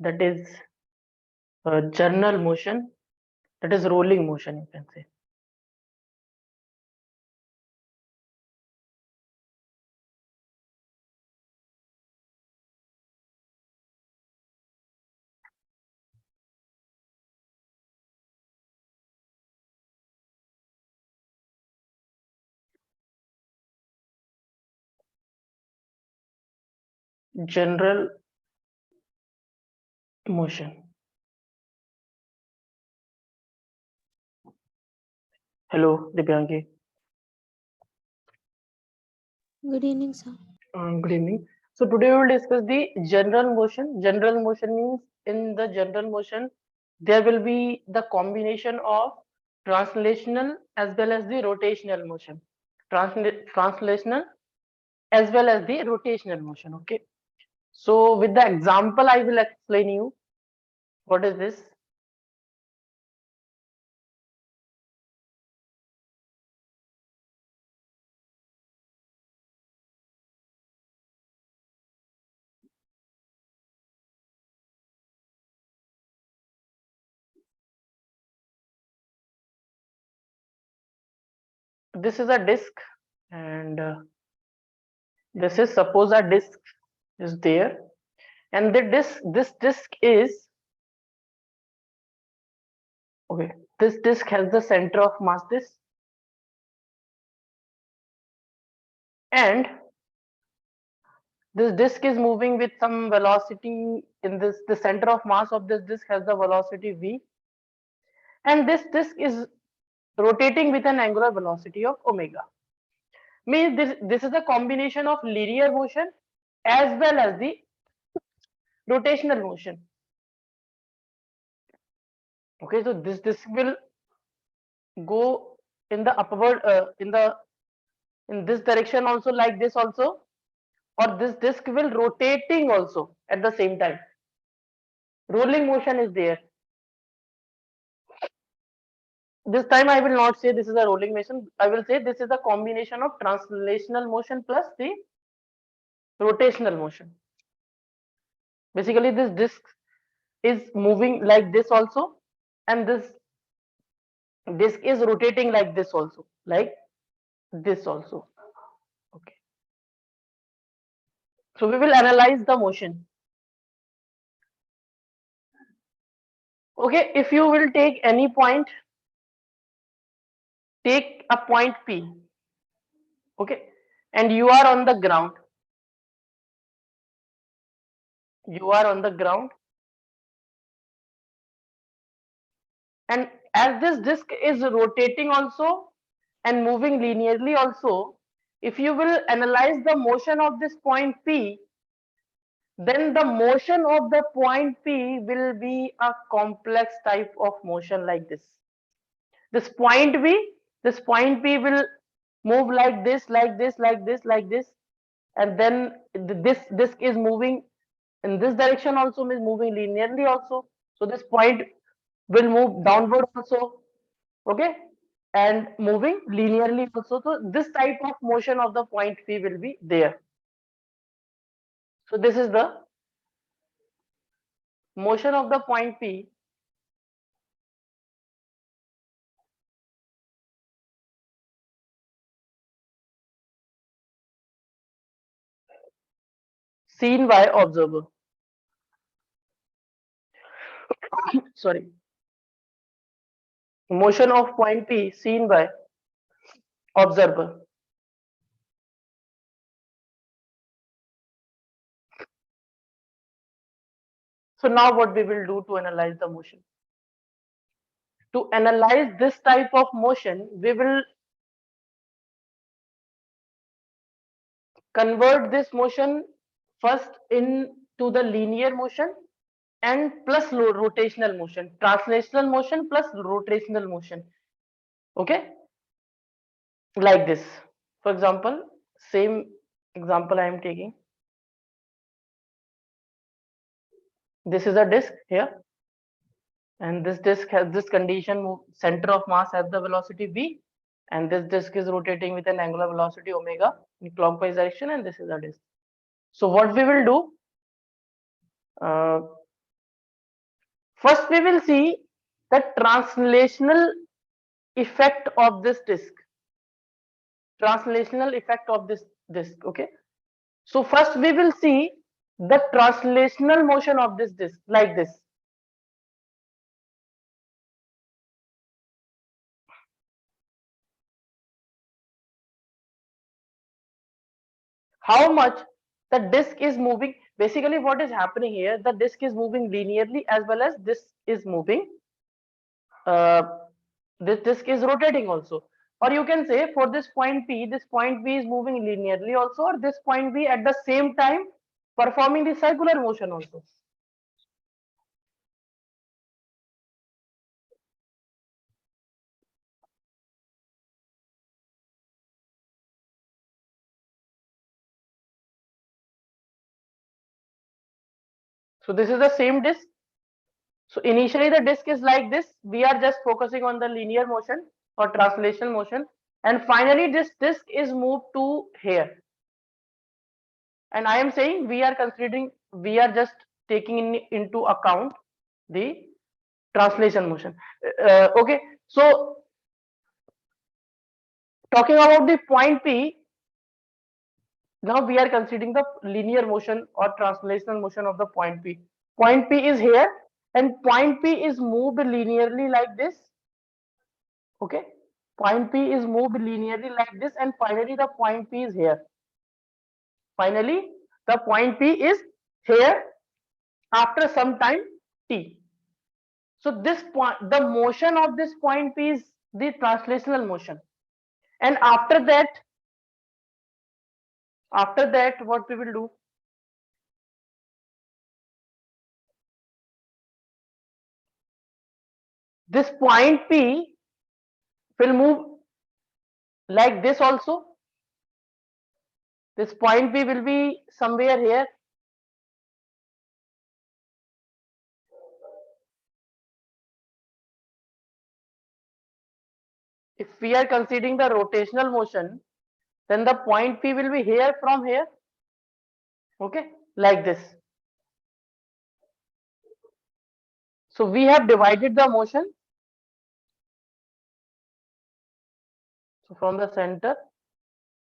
that is journal motion, that is rolling motion, you can say. General motion. Hello, Divyanki. Good evening, sir. Good evening. So today we will discuss the general motion. General motion means in the general motion, there will be the combination of translational as well as the rotational motion. Translational as well as the rotational motion. Okay. So with the example, I will explain you what is this. This is a disk, and this is suppose a disk is there, and this disk is okay. This disk has the center of mass this, and this disk is moving with some velocity in this. The center of mass of this disk has the velocity v, and this disk is rotating with an angular velocity of omega. Means this is a combination of linear motion as well as the rotational motion. Okay, so this disk will go in the upward in this direction also, like this also, or this disk will rotating also at the same time. Rolling motion is there. This time I will not say this is a rolling motion. I will say this is a combination of translational motion plus the rotational motion. Basically, this disk is moving like this also, and this disk is rotating like this also, like this also. Okay. So we will analyze the motion. Okay, if you will take any point, take a point P. Okay, and you are on the ground. You are on the ground, and as this disk is rotating also and moving linearly also, if you will analyze the motion of this point P, then the motion of the point P will be a complex type of motion like this. This point P, this point P will move like this, like this, like this, like this, and then this disk is moving in this direction also, means moving linearly also. So this point will move downward also, okay, and moving linearly also. So this type of motion of the point P will be there. So this is the motion of the point P seen by observer. Sorry, motion of point P seen by observer. So now what we will do to analyze the motion? To analyze this type of motion, we will convert this motion first into the linear motion and plus rotational motion, translational motion plus rotational motion. Okay, like this. For example, same example I am taking. This is a disk here, and this disk has this condition, center of mass has the velocity v, and this disk is rotating with an angular velocity omega in clockwise direction, and this is a disk. So what we will do, First, we will see the translational effect of this disk. Translational effect of this disk. Okay. So first we will see the translational motion of this disk like this. How much the disk is moving. Basically what is happening here, the disk is moving linearly as well as this is moving. Uh, this disk is rotating also. Or you can say for this point P, this point P is moving linearly also, or this point B at the same time performing the circular motion also. So this is the same disk. So initially the disk is like this. We are just focusing on the linear motion or translational motion. And finally this disk is moved to here. And I am saying we are considering, we are just taking into account the translation motion. Okay. So talking about the point P, now we are considering the linear motion or translational motion of the point P. Point P is here and point P is moved linearly like this. Okay. Point P is moved linearly like this and finally the point P is here. Finally, the point P is here after some time T. So this point, the motion of this point P is the translational motion. And after that, what we will do? This point P will move like this also. This point P will be somewhere here. If we are considering the rotational motion, then the point P will be here from here. Okay, like this. So we have divided the motion. So from the center,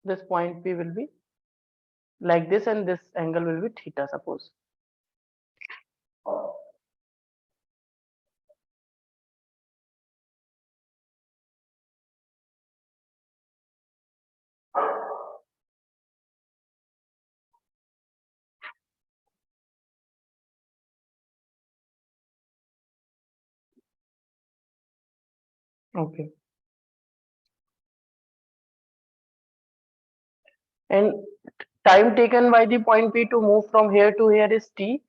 this point P will be like this and this angle will be theta, suppose. Okay. And time taken by the point P to move from here to here is T.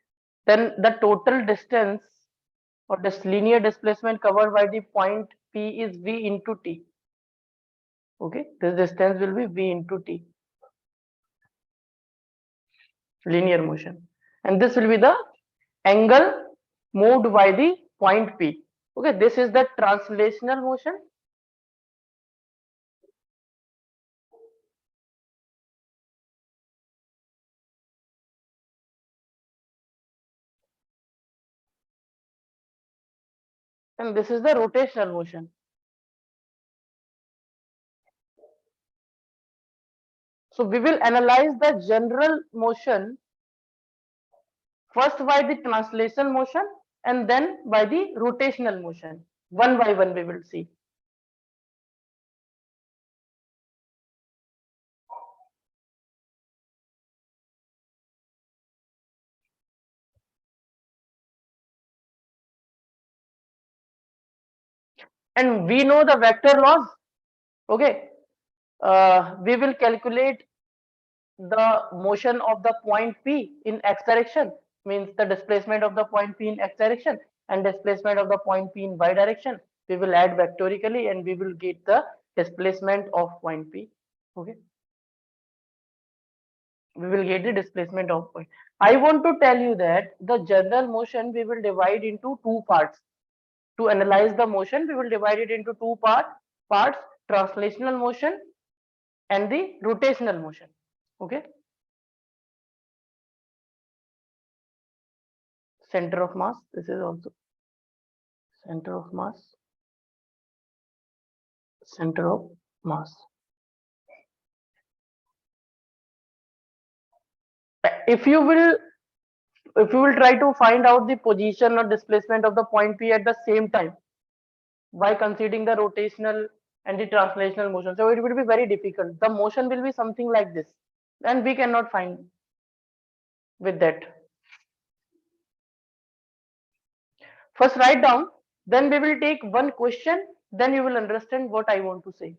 Then the total distance or this linear displacement covered by the point P is V into T. Okay, this distance will be V into T. Linear motion. And this will be the angle moved by the point P. Okay, this is the translational motion. And this is the rotational motion. So we will analyze the general motion first by the translation motion and then by the rotational motion. One by one we will see. And we know the vector laws. Okay. We will calculate the motion of the point P in x direction, means the displacement of the point P in x direction and displacement of the point P in y direction. We will add vectorically and we will get the displacement of point P. Okay. We will get the displacement of point. I want to tell you that the general motion we will divide into two parts. To analyze the motion, we will divide it into two parts, translational motion and the rotational motion. Okay. Center of mass, this is also. center of mass, center of mass. If you will try to find out the position or displacement of the point P at the same time by considering the rotational and the translational motion, so it will be very difficult. The motion will be something like this, and we cannot find with that. First write down, then we will take one question, then you will understand what I want to say.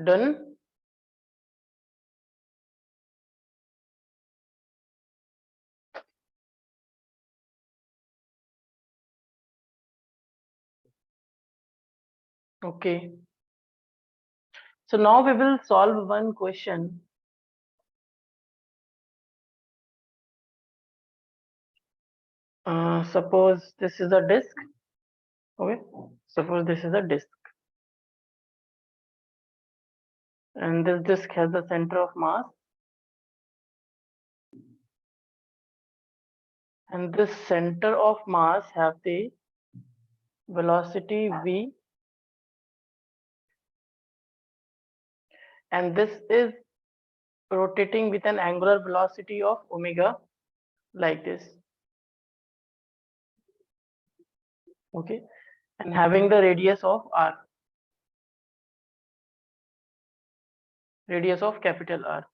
Done. Okay. So now we will solve one question. Suppose this is a disk. Okay. Suppose this is a disk, and this disk has the center of mass, and this center of mass have the velocity v, and this is rotating with an angular velocity of omega, like this. Okay. and having the radius of r, radius of capital R.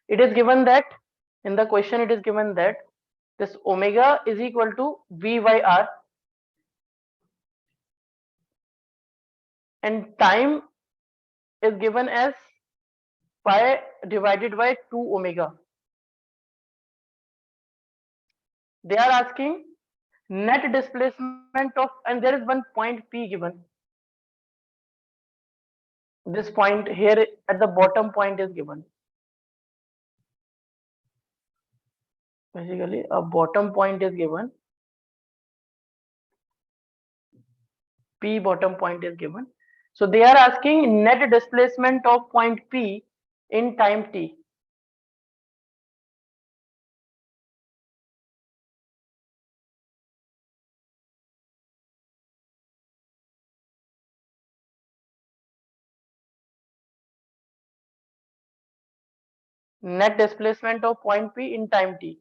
It is given that in the question it is given that this omega is equal to V by R and time is given as pi divided by 2 omega. They are asking net displacement of, and there is one point P given. This point here at the bottom point is given. Basically, a bottom point is given. P bottom point is given. So they are asking net displacement of point P in time t. Net displacement of point P in time t.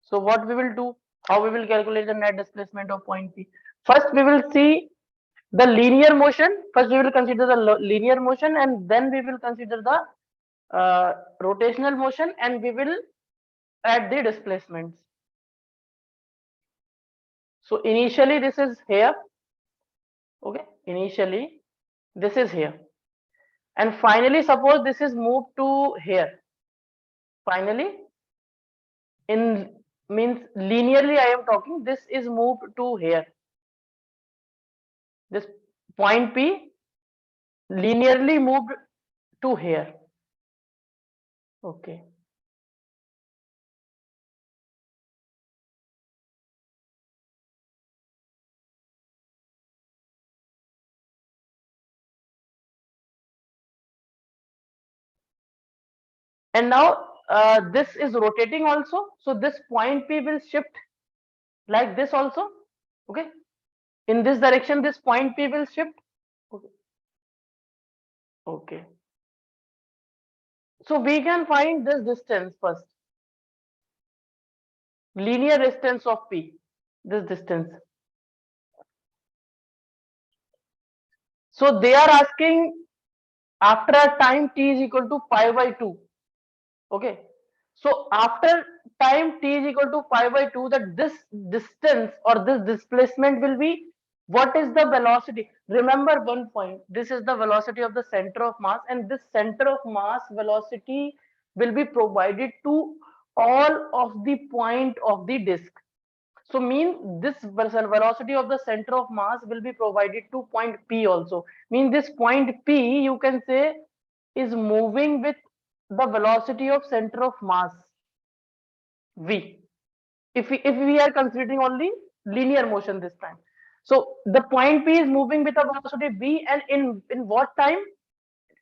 So what we will do? How we will calculate the net displacement of point P? First we will see the linear motion. First we will consider the linear motion and then we will consider the rotational motion and we will add the displacements. So initially this is here. Okay, initially this is here. And finally suppose this is moved to here. Finally, in means linearly I am talking, this is moved to here. This point P linearly moved to here. Okay. And now this is rotating also. So this point P will shift like this also. Okay. In this direction, this point P will shift. Okay. Okay. So we can find this distance first. Linear distance of P. This distance. So they are asking after a time t is equal to pi by 2. Okay. So after time t is equal to pi by 2, that this distance or this displacement will be, what is the velocity? Remember one point, this is the velocity of the center of mass and this center of mass velocity will be provided to all of the point of the disk. So mean this velocity of the center of mass will be provided to point P also. Mean this point P you can say is moving with the velocity of center of mass V. If we are considering only linear motion this time. So the point P is moving with a velocity V and in what time?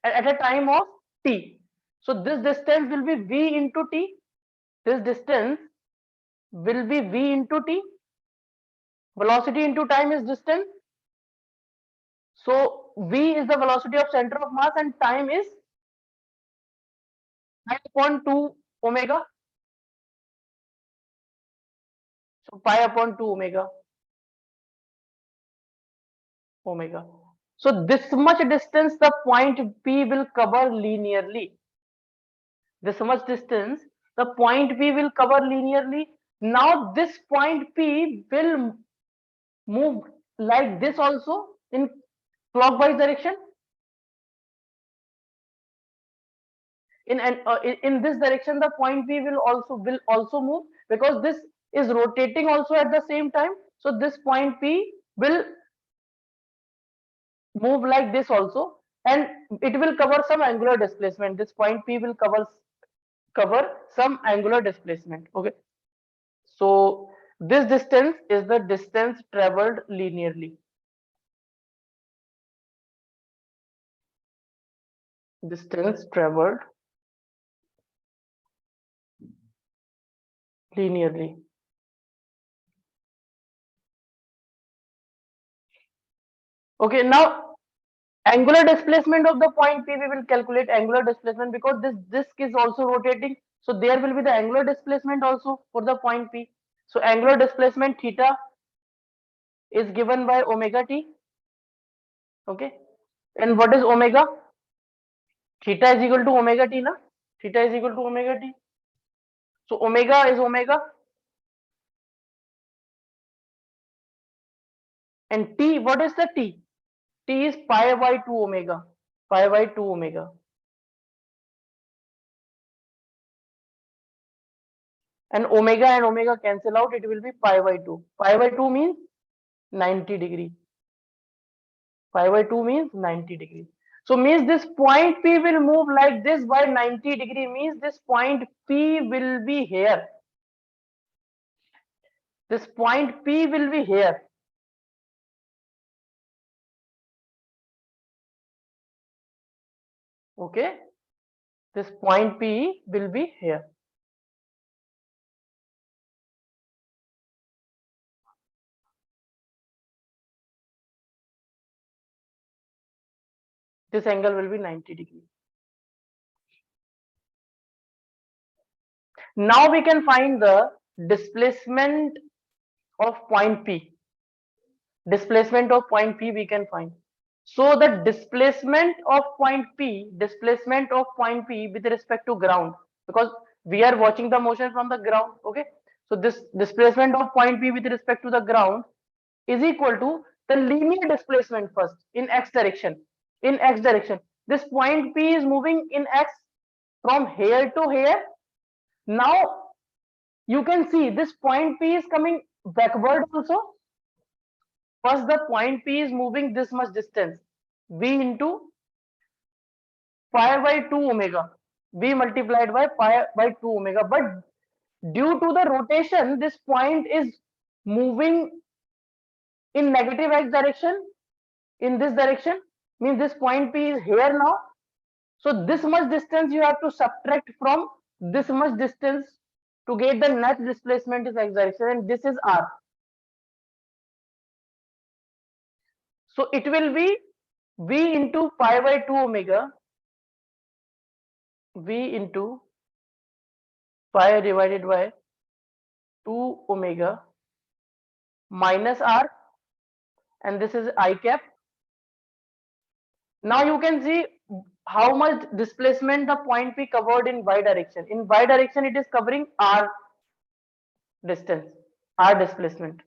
At a time of t. So this distance will be V into t. This distance will be V into t. Velocity into time is distance. So V is the velocity of center of mass and time is pi upon 2 omega. So pi upon 2 omega. So this much distance the point P will cover linearly. This much distance the point P will cover linearly. Now this point P will move like this also in clockwise direction. In this direction the point P will also move because this is rotating also at the same time. So this point P will move like this also and it will cover some angular displacement. This point P will cover some angular displacement. Okay. So this distance is the distance traveled linearly. Distance traveled linearly. Okay, now angular displacement of the point P, we will calculate angular displacement because this disk is also rotating. So there will be the angular displacement also for the point P. So angular displacement theta is given by omega t. Okay. And what is omega? Theta is equal to omega t, na? Theta is equal to omega t. So omega is omega. And t, what is the t? T is pi by 2 omega. Pi by 2 omega. And omega cancel out. It will be pi by 2. Pi by 2 means 90 degree. Pi by 2 means 90 degree. So means this point P will move like this by 90 degree, means this point P will be here. This point P will be here. Okay. This point P will be here. This angle will be 90 degree. Now we can find the displacement of point P. Displacement of point P we can find. So the displacement of point P with respect to ground, because we are watching the motion from the ground. Okay. So this displacement of point P with respect to the ground is equal to the linear displacement first in x direction. In x direction, this point P is moving in x from here to here. Now you can see this point P is coming backward also. First, the point P is moving this much distance, V into pi by 2 omega, V multiplied by pi by 2 omega. But due to the rotation, this point is moving in negative x direction, in this direction, means this point P is here now. So this much distance you have to subtract from this much distance to get the net displacement is x direction, and this is r. So it will be V into pi by 2 omega, V into pi divided by 2 omega minus r, and this is I cap. Now you can see how much displacement the point P covered in y direction. In y direction, it is covering r distance, r displacement,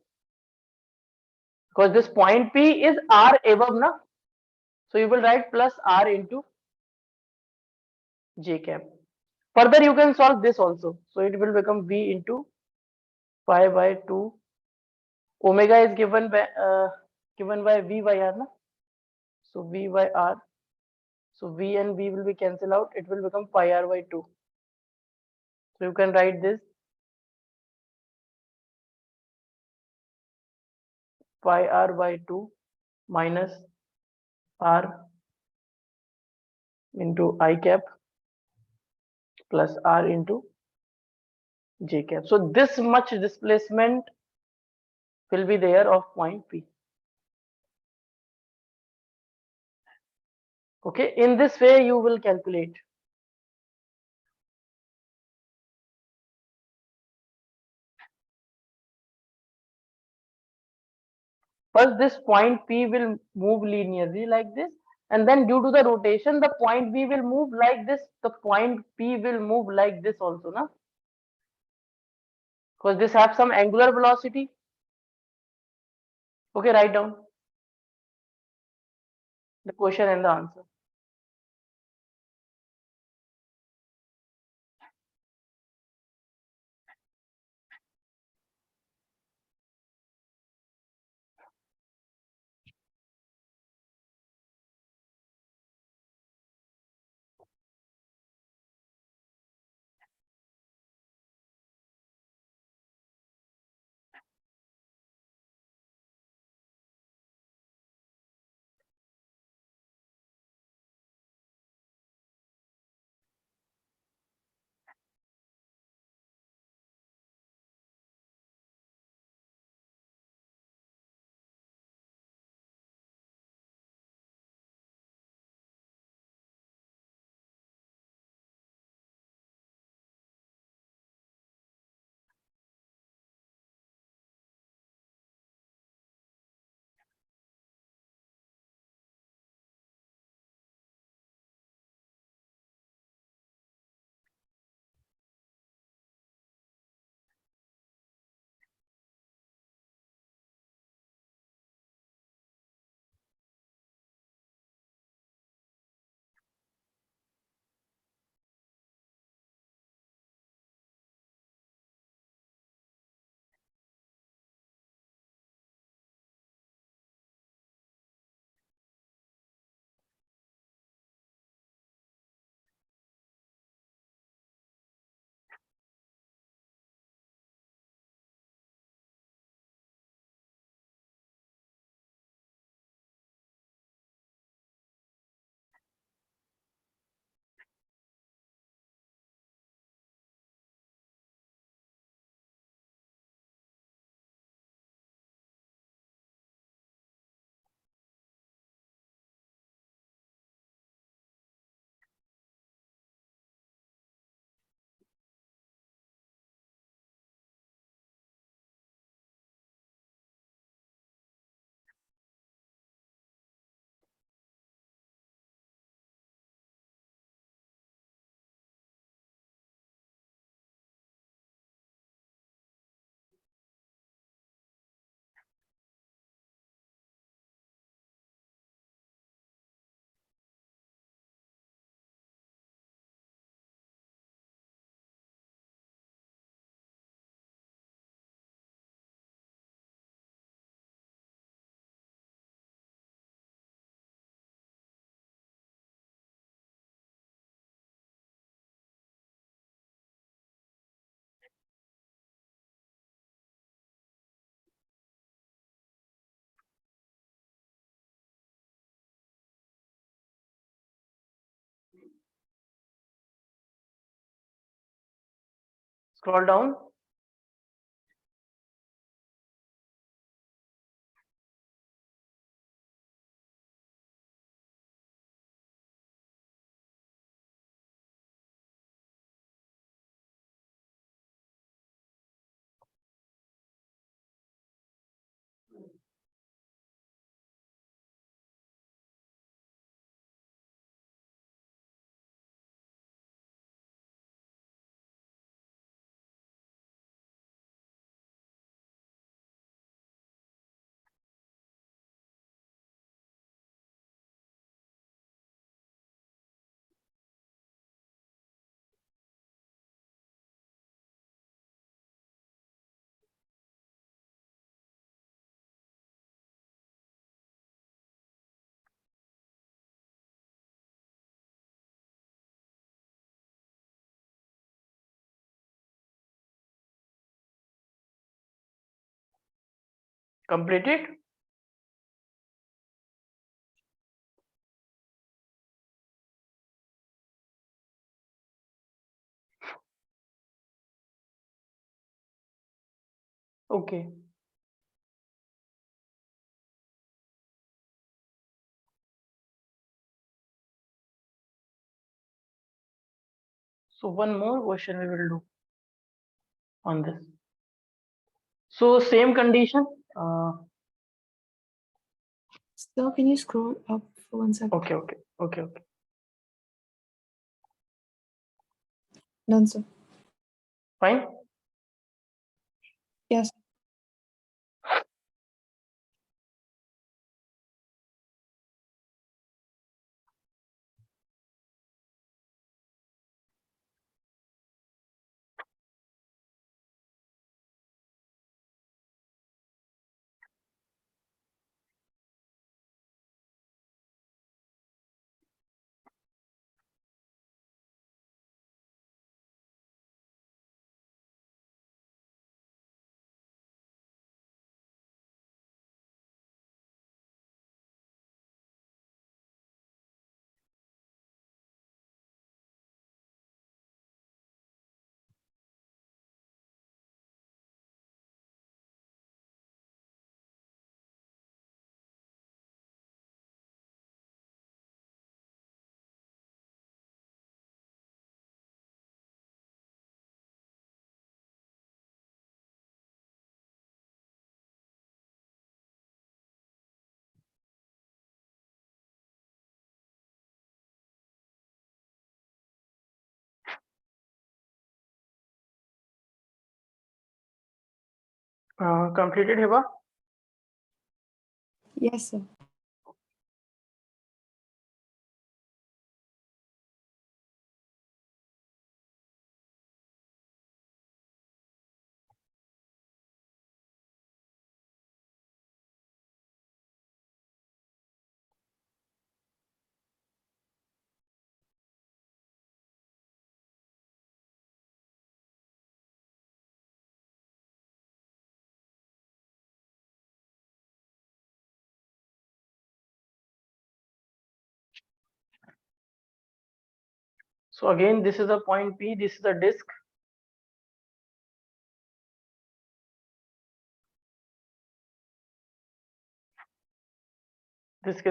because this point P is r above, na? So you will write plus r into j cap. Further, you can solve this also. So it will become V into pi by 2 omega is given by V by r, na? So V by r. So V and V will be cancelled out. It will become pi r by 2. So you can write this pi r by 2 minus r into I cap plus r into j cap. So this much displacement will be there of point P. Okay, in this way you will calculate. First, this point P will move linearly like this, and then due to the rotation, the point B will move like this. The point P will move like this also, na? Because this have some angular velocity. Okay, write down the question and the answer. Scroll down. Complete it. Okay. So one more question we will do on this. So same condition. So can you scroll up for 1 second? Okay. Done, sir. Fine. Yes. Completed, Heba? Yes, sir. So again, this is a point P. This is a disk. This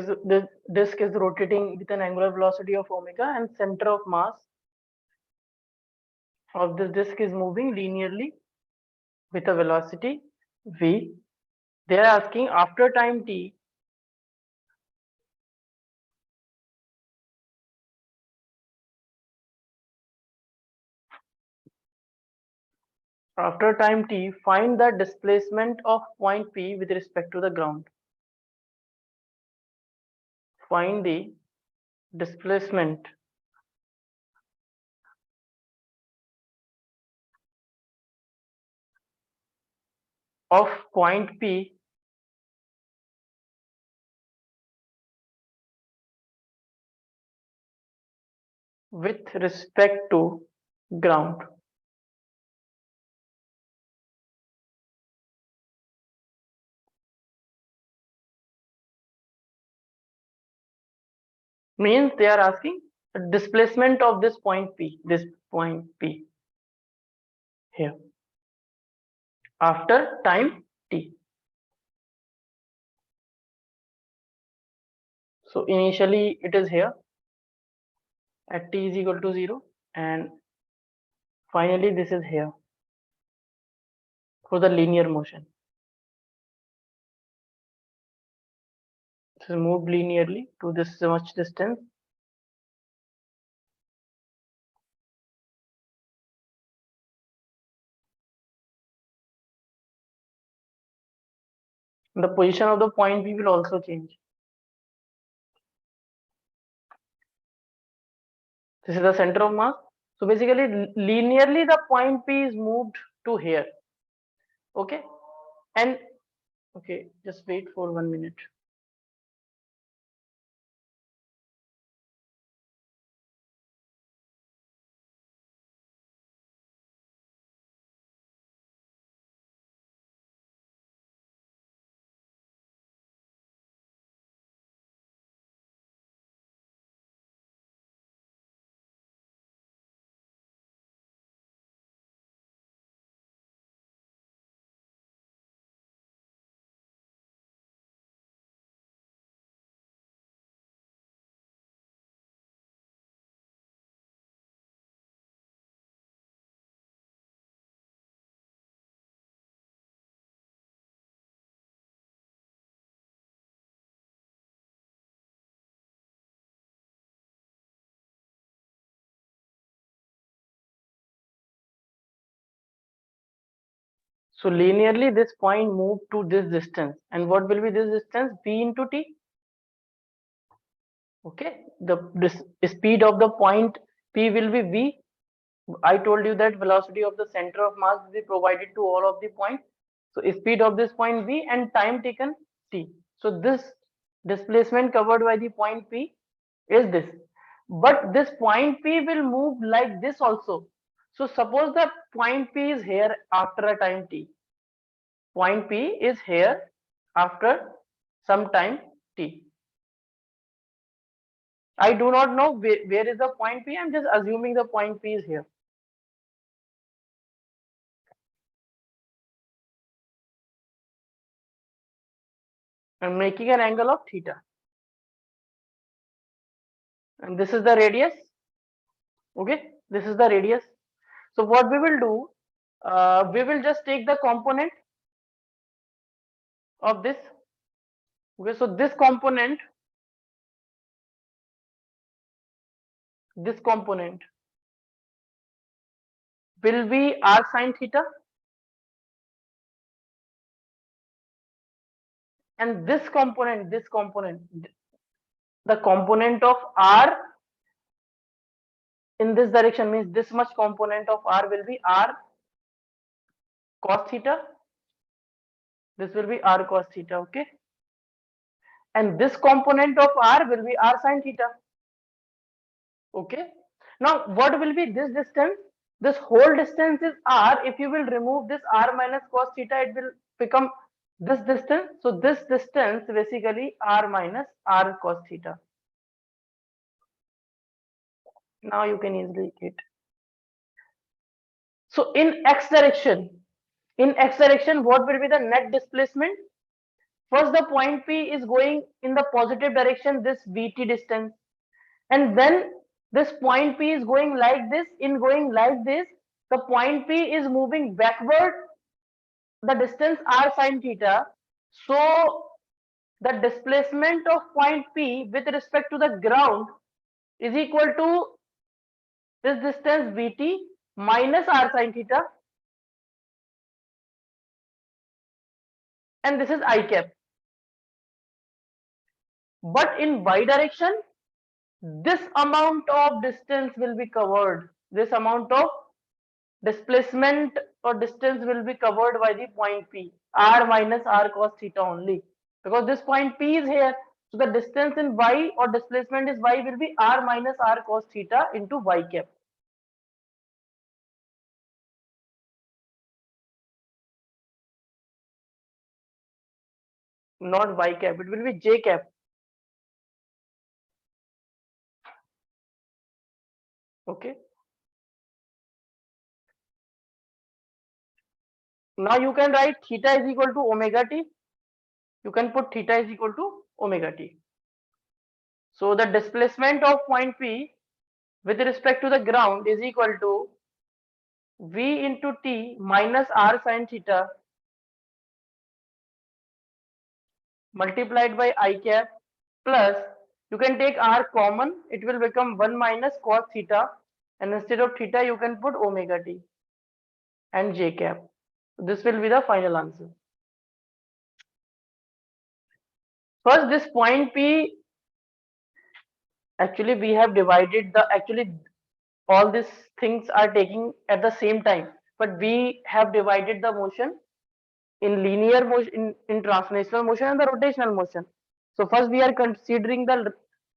disk is rotating with an angular velocity of omega, and center of mass of this disk is moving linearly with a velocity v. They are asking after time t, find the displacement of point P with respect to the ground. Find the displacement of point P with respect to ground. Means they are asking the displacement of this point P, here after time t. So initially it is here at t is equal to 0, and finally this is here for the linear motion. So move linearly to this much distance. The position of the point P will also change. This is the center of mass. So basically linearly the point P is moved to here. Okay, and okay, just wait for 1 minute. So linearly this point moved to this distance, and what will be this distance? V into t. Okay, this speed of the point P will be v. I told you that velocity of the center of mass will be provided to all of the points. So speed of this point v and time taken t. So this displacement covered by the point P is this. But this point P will move like this also. So suppose the point P is here after a time t. Point P is here after some time t. I do not know where is the point P. I'm just assuming the point P is here. I'm making an angle of theta. And this is the radius. Okay, this is the radius. So what we will do, we will just take the component of this. Okay, so this component will be r sine theta, and this component, the component of r in this direction means this much component of r will be r cos theta. This will be r cos theta. Okay, and this component of r will be r sine theta. Okay, now what will be this distance? This whole distance is r. If you will remove this r minus cos theta, it will become this distance. So this distance basically r minus r cos theta. Now you can easily get. So in x direction, what will be the net displacement? First, the point P is going in the positive direction, this vt distance, and then this point P is going like this. In going like this, the point P is moving backward the distance r sine theta. So the displacement of point P with respect to the ground is equal to this distance vt minus r sine theta, and this is I cap. But in y direction, this amount of distance will be covered. This amount of displacement or distance will be covered by the point P, r minus r cos theta only, because this point P is here. So the distance in y or displacement is y will be r minus r cos theta into y cap. Not y cap, it will be j cap. Okay. Now you can write theta is equal to omega t. You can put theta is equal to omega t. So the displacement of point P with respect to the ground is equal to V into T minus R sin theta multiplied by I cap plus, you can take R common, it will become 1 minus cos theta, and instead of theta you can put omega t and j cap. This will be the final answer. First, this point P, actually we have divided the, actually all these things are taking at the same time, but we have divided the motion in linear motion, in translational motion and the rotational motion. So first we are considering the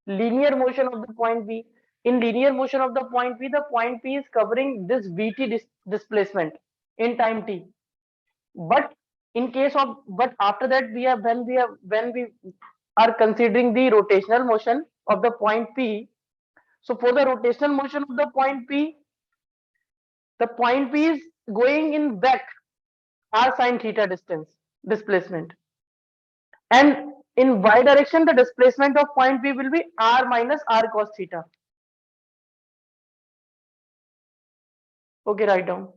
linear motion of the point P. In linear motion of the point P is covering this Vt displacement in time t. But in case of, but after that we have, when we are considering the rotational motion of the point P. So for the rotational motion of the point P is going in back r sine theta distance displacement, and in y direction the displacement of point P will be r minus r cos theta. Okay, write down.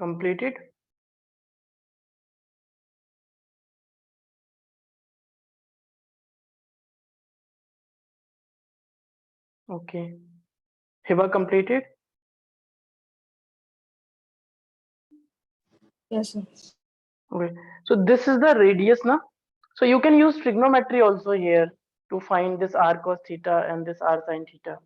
Completed. Okay. Hiba completed. Yes, sir. Okay. So this is the radius, na? So you can use trigonometry also here to find this r cos theta and this r sin theta.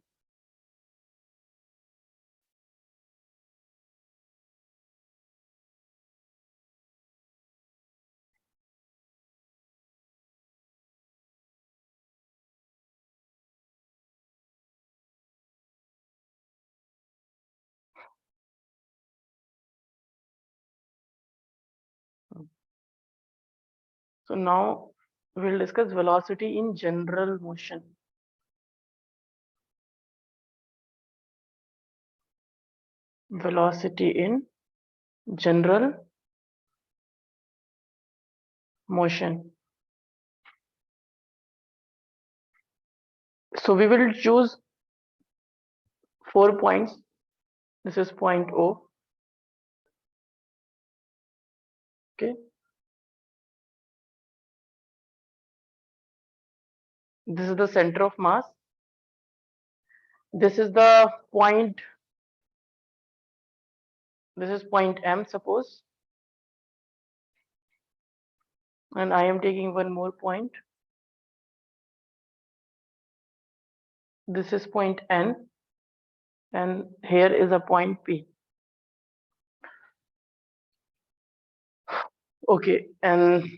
So now we'll discuss velocity in general motion. Velocity in general motion. So we will choose 4 points. This is point O. Okay. This is the center of mass. This is the point. This is point M, suppose. And I am taking one more point. This is point N. And here is a point P. Okay. And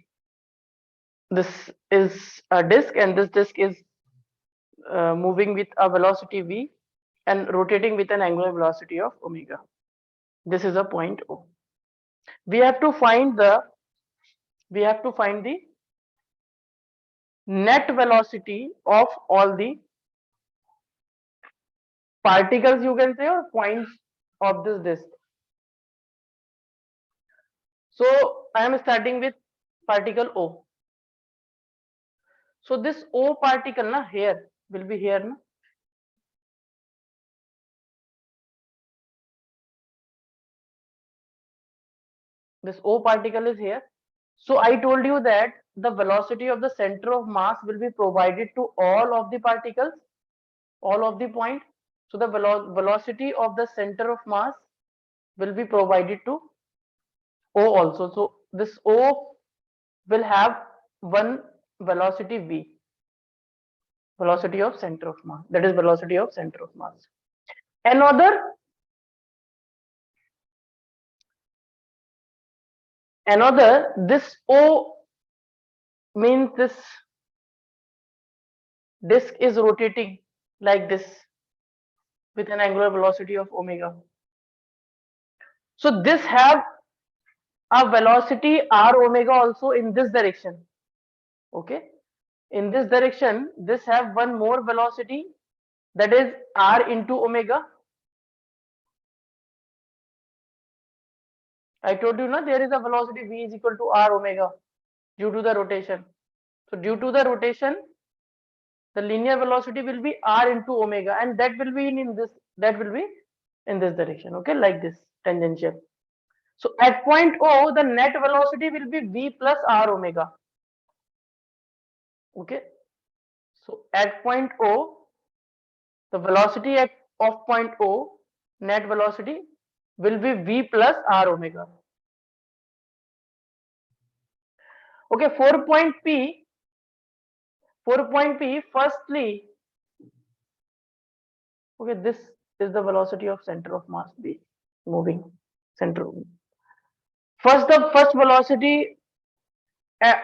this is a disk, and this disk is moving with a velocity v and rotating with an angular velocity of omega. This is a point O. We have to find the net velocity of all the particles, you can say, or points of this disk. So I am starting with particle O. So this O particle na here will be here na. This O particle is here. So I told you that the velocity of the center of mass will be provided to all of the particles, all of the points. So the velocity of the center of mass will be provided to O also. So this O will have one velocity v, velocity of center of mass. That is velocity of center of mass. Another this O means this disk is rotating like this with an angular velocity of omega. So this have a velocity r omega also in this direction. Okay, in this direction this have one more velocity, that is r into omega. I told you na, there is a velocity v is equal to r omega due to the rotation. So due to the rotation, the linear velocity will be r into omega, and that will be in this, that will be in this direction. Okay, like this, tangential. So at point O, the net velocity will be v plus r omega. Okay, so at point O, the velocity of point O, net velocity will be v plus r omega. Okay, 4 point P. 4 point P. Firstly, okay, this is the velocity of center of mass B, moving center. First, the first velocity uh,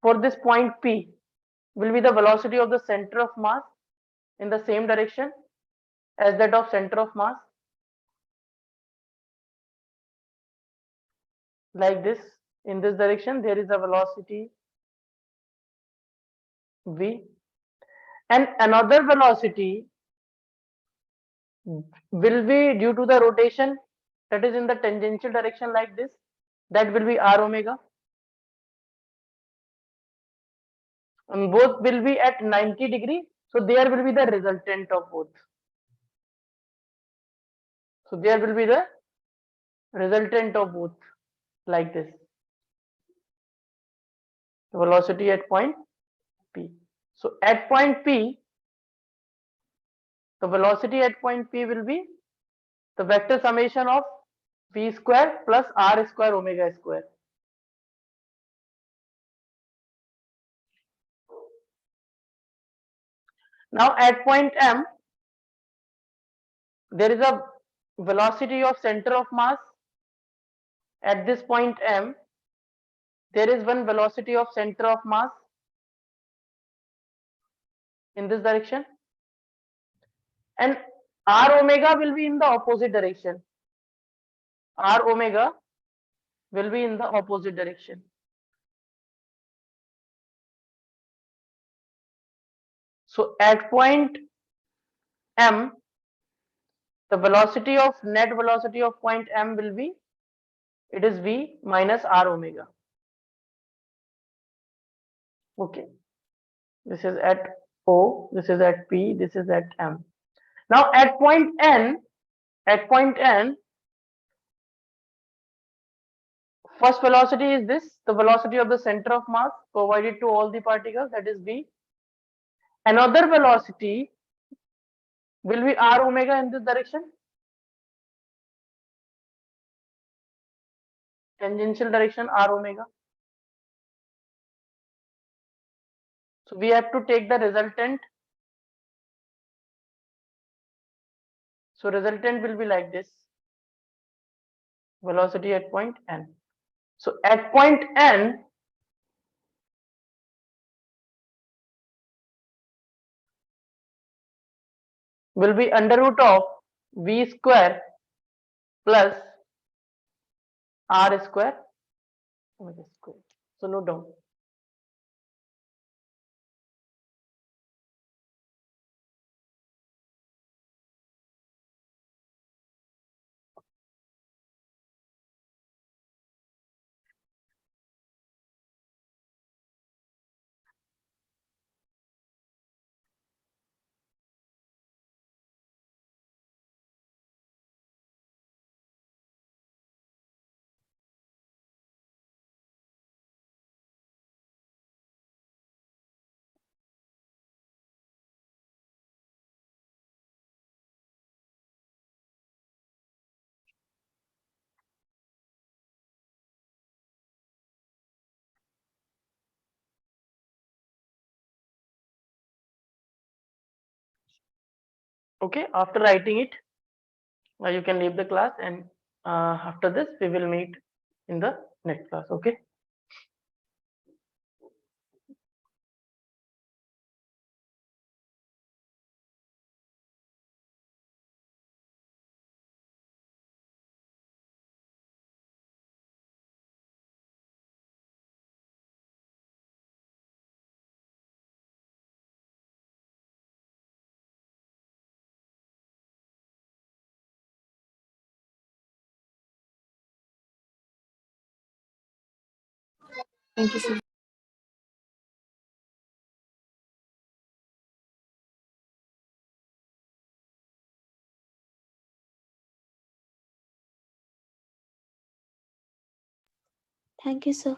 for this point P will be the velocity of the center of mass in the same direction as that of center of mass, like this. In this direction there is a velocity v, and another velocity will be due to the rotation, that is in the tangential direction, like this. That will be r omega, and both will be at 90 degree. So there will be the resultant of both. So there will be the resultant of both, like this. Velocity at point P. So at point P, the velocity at point P will be the vector summation of v square plus r square omega square. Now at point M, there is a velocity of center of mass. At this point M, there is one velocity of center of mass in this direction, and r omega will be in the opposite direction. R omega will be in the opposite direction. So at point M, the velocity of net velocity of point M will be, it is v minus r omega. Okay, this is at O, this is at P, this is at M. Now at point N, first velocity is this, the velocity of the center of mass provided to all the particles, that is v. Another velocity will be r omega in this direction, tangential direction r omega. So we have to take the resultant. So resultant will be like this, velocity at point N. So at point N, will be under root of v square plus r square omega square. So note down. Okay, after writing it, you can leave the class, and after this we will meet in the next class. Okay. Thank you, sir. Thank you, sir.